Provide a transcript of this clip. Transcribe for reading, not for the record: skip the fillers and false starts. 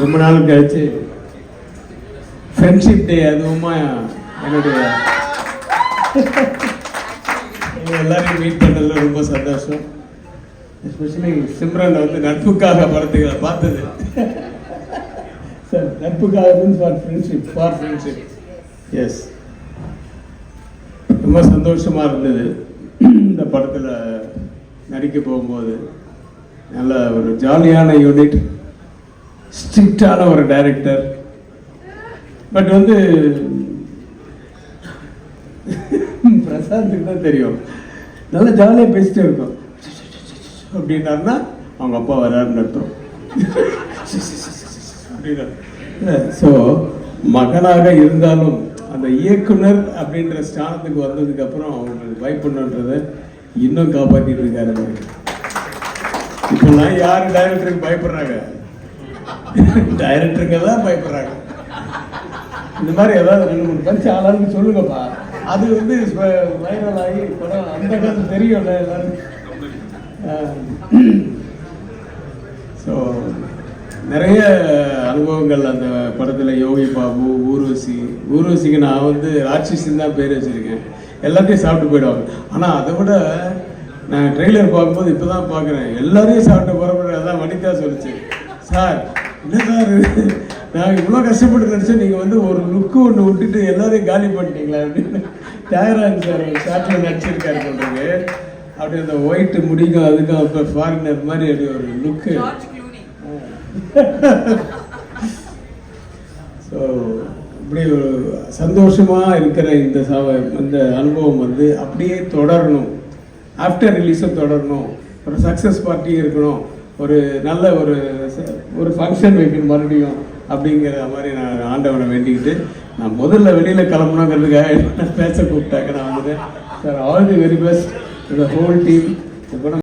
ரொம்ப நாள் கழிச்சு ஃப்ரெண்ட்ஷிப் டே அதுவுமா என்னுடைய எல்லாரையும் மீட் பண்ணதில் ரொம்ப சந்தோஷம். எஸ்பெஷலி சிம்ரன் வந்து நட்புக்காக படத்துகளை பார்த்தது சார், நட்புக்காக ஃபார் ஃப்ரெண்ட்ஷிப் எஸ், ரொம்ப சந்தோஷமாக இருந்தது. இந்த படத்தில் நடிக்க போகும்போது நல்ல ஒரு ஜாலியான யூனிட், ஸ்ட்ரிக்டான ஒரு டைரக்டர். பட் வந்து பிரசாந்துக்கு தான் தெரியும், நல்லா ஜாலியாக பேசிட்டே இருக்கோம். அப்படின்னாருன்னா அவங்க அப்பா வராருன்னு அர்த்தம். அப்படின்னா ஸோ மகனாக இருந்தாலும் அந்த இயக்குனர் அப்படின்ற ஸ்தானத்துக்கு வந்ததுக்கு அப்புறம் அவங்களுக்கு பயப்படணுன்றதை இன்னும் காப்பாற்றிட்டு இருக்காரு. இப்பெல்லாம் யார் டைரக்டருக்கு பயப்படுறாங்க? டைரக்டருங்க தான் பயப்படுறாங்க. இந்த மாதிரி ஏதாவது 2-3 பரிசு ஆளாளுக்கு சொல்லுங்கப்பா, அது வந்து வைரல் ஆகி படம் அந்த காலத்து தெரியும்ல எல்லாரும். ஸோ நிறைய அனுபவங்கள் அந்த படத்தில். யோகி பாபு, ஊர்வசிக்கு நான் வந்து ராட்சசின்னு தான் பேர் வச்சுருக்கேன். எல்லாத்தையும் சாப்பிட்டு போயிடுவாங்க. ஆனால் அதை விட நான் ட்ரெய்லர் பார்க்கும்போது இப்போ தான் பார்க்குறேன், எல்லாரையும் சாப்பிட்டு புறப்படுற. அதான் வனிதா சொல்லிச்சு, சார் என்ன சார் நான் இவ்வளோ கஷ்டப்பட்டு நடிச்சேன், நீங்கள் வந்து ஒரு லுக்கு ஒன்று விட்டுட்டு எல்லாரையும் காலி பண்ணிட்டீங்களா அப்படின்னு. தியாகராஜன் சார் ஷார்ட்டில் நடிச்சிருக்காரு சொல்கிறீங்க. அப்படி அந்த ஒயிட்டு முடிக்கும் அதுக்கும் அப்போ ஃபாரினர் மாதிரி அப்படி ஒரு லுக்கு. ஸோ இப்படி ஒரு சந்தோஷமாக இருக்கிற இந்த அனுபவம் வந்து அப்படியே தொடரணும். ஆஃப்டர் ரிலீஸும் தொடரணும். ஒரு சக்ஸஸ் பார்ட்டியும் இருக்கணும். ஒரு நல்ல ஒரு ஃபங்க்ஷன் வைக்கணும் மறுபடியும் அப்படிங்கிற மாதிரி நான் ஆண்டவனை வேண்டிக்கிட்டு, நான் முதல்ல வெளியில் கிளம்பணுங்கிறதுக்காக பேச கூப்பிட்டாக்க நான் வந்துட்டேன். Sir, all the very best to the whole team.